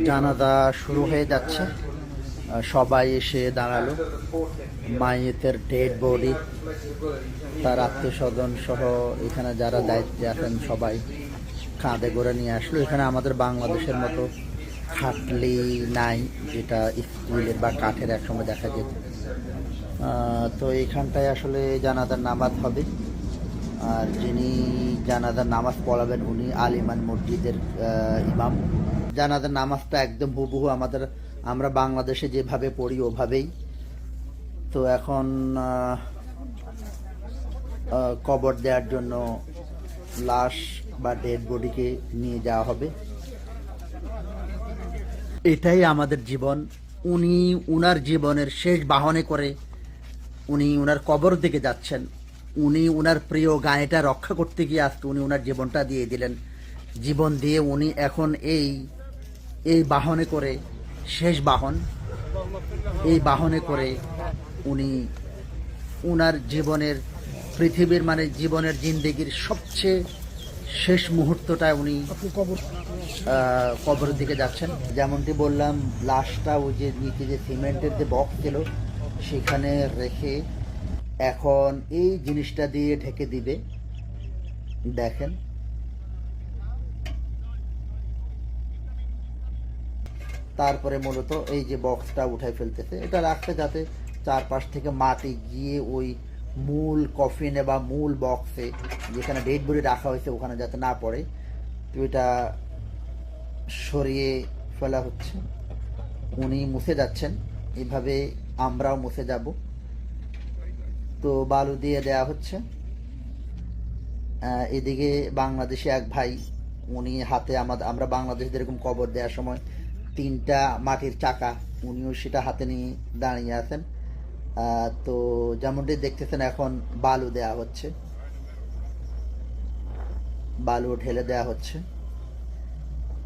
জানাজা শুরু হয়ে যাচ্ছে, সবাই এসে দাঁড়ালো। মাইয়েতের ডেড বডি, তার আত্মীয় স্বজন সহ এখানে যারা দায়িত্বে আছেন সবাই কাঁধে করে নিয়ে আসলো। এখানে আমাদের বাংলাদেশের মতো খাটলি নাই, যেটা স্টিলের বা কাঠের একসময় দেখা যেত। তো এইখানটায় আসলে জানাজার নামাজ হবে, আর যিনি জানাজার নামাজ পড়াবেন উনি আলিমান মসজিদের ইমাম। জানাজার নামাজটা একদম হুবহু আমরা বাংলাদেশে যেভাবে পড়ি ওভাবেই। তো এখন কবর দেওয়ার জন্য লাশ বা ডেড বডিকে নিয়ে যাওয়া হবে। এটাই আমাদের জীবন। উনি উনার জীবনের শেষ বাহনে করে উনি উনার কবর দিকে যাচ্ছেন। উনি উনার প্রিয় গায়েটা রক্ষা করতে গিয়ে আজকে উনি উনার জীবনটা দিয়ে দিলেন। জীবন দিয়ে উনি এখন এই বাহনে করে, শেষ বাহন, এই বাহনে করে উনি উনার জীবনের পৃথিবীর জীবনের জিন্দেগির সবচেয়ে শেষ মুহূর্তটা উনি কবরের দিকে যাচ্ছেন। যেমনটি বললাম, লাশটা ওই যে নিচে যে সিমেন্টের যে বক্স ছিল সেখানে রেখে এখন এই জিনিসটা দিয়ে ঢেকে দিবে। দেখেন, তারপরে মূলত এই যে বক্সটা উঠাই ফেলতেছে, এটা রাখতে যাতে চারপাশ থেকে মাটি গিয়ে ওই মূল কফিনে বা মূল বক্সে যেখানে ডেড বডি রাখা হয়েছে ওখানে যাতে না পড়ে। তো এটা সরিয়ে ফেলা হচ্ছে। উনি মুছে যাচ্ছেন, এভাবে আমরাও মুছে যাব। তো বালু দিয়ে দেয়া হচ্ছে। এদিকে বাংলাদেশে এক ভাই, উনি হাতে আমরা বাংলাদেশে যেরকম কবর দেওয়ার সময় 3টা মাটির চাকা, উনিও সেটা হাতে নিয়ে দাঁড়িয়ে আছেন। তো যেমনটি দেখতেছেন এখন বালু দেয়া হচ্ছে, বালু ঢেলে দেয়া হচ্ছে।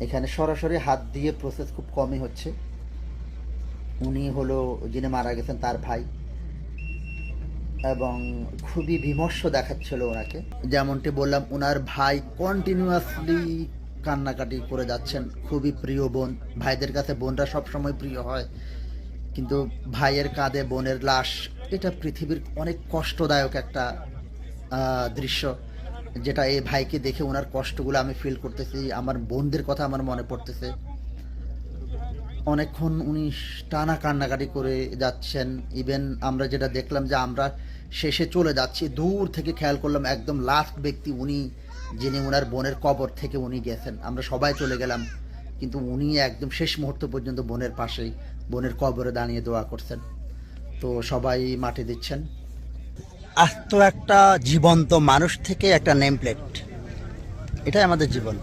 এখানে সরাসরি হাত দিয়ে প্রসেস খুব কমই হচ্ছে। উনি হলো যিনি মারা গেছেন তার ভাই, এবং খুবই বিমর্ষ দেখাচ্ছিল ওনাকে। যেমনটি বললাম, ওনার ভাই কন্টিনিউয়াসলি কান্নাকাটি করে যাচ্ছেন। খুবই প্রিয় বোন, ভাইদের কাছে বোনরা সবসময় প্রিয় হয়, কিন্তু ভাইয়ের কাঁধে বোনের লাশ, এটা পৃথিবীর অনেক কষ্টদায়ক একটা দৃশ্য, যেটা এই ভাইকে দেখে ওনার কষ্টগুলো আমি ফিল করতেছি। আমার বোনদের কথা আমার মনে পড়তেছে। অনেকক্ষণ উনি টানা কান্নাকাটি করে যাচ্ছেন। ইভেন আমরা যেটা দেখলাম যে আমরা শেষে চলে যাচ্ছি, দূর থেকে খেয়াল করলাম একদম লাস্ট ব্যক্তি উনি, যিনি ওনার বোনের কবর থেকে উনি গেছেন। আমরা সবাই চলে গেলাম, কিন্তু উনি একদম শেষ মুহূর্ত পর্যন্ত বোনের পাশেই, বোনের কবরে দাঁড়িয়ে দোয়া করছেন। তো সবাই মাটি দিচ্ছেন। আস্ত একটা জীবন্ত মানুষ থেকে একটা নেম প্লেট, এটাই আমাদের জীবন।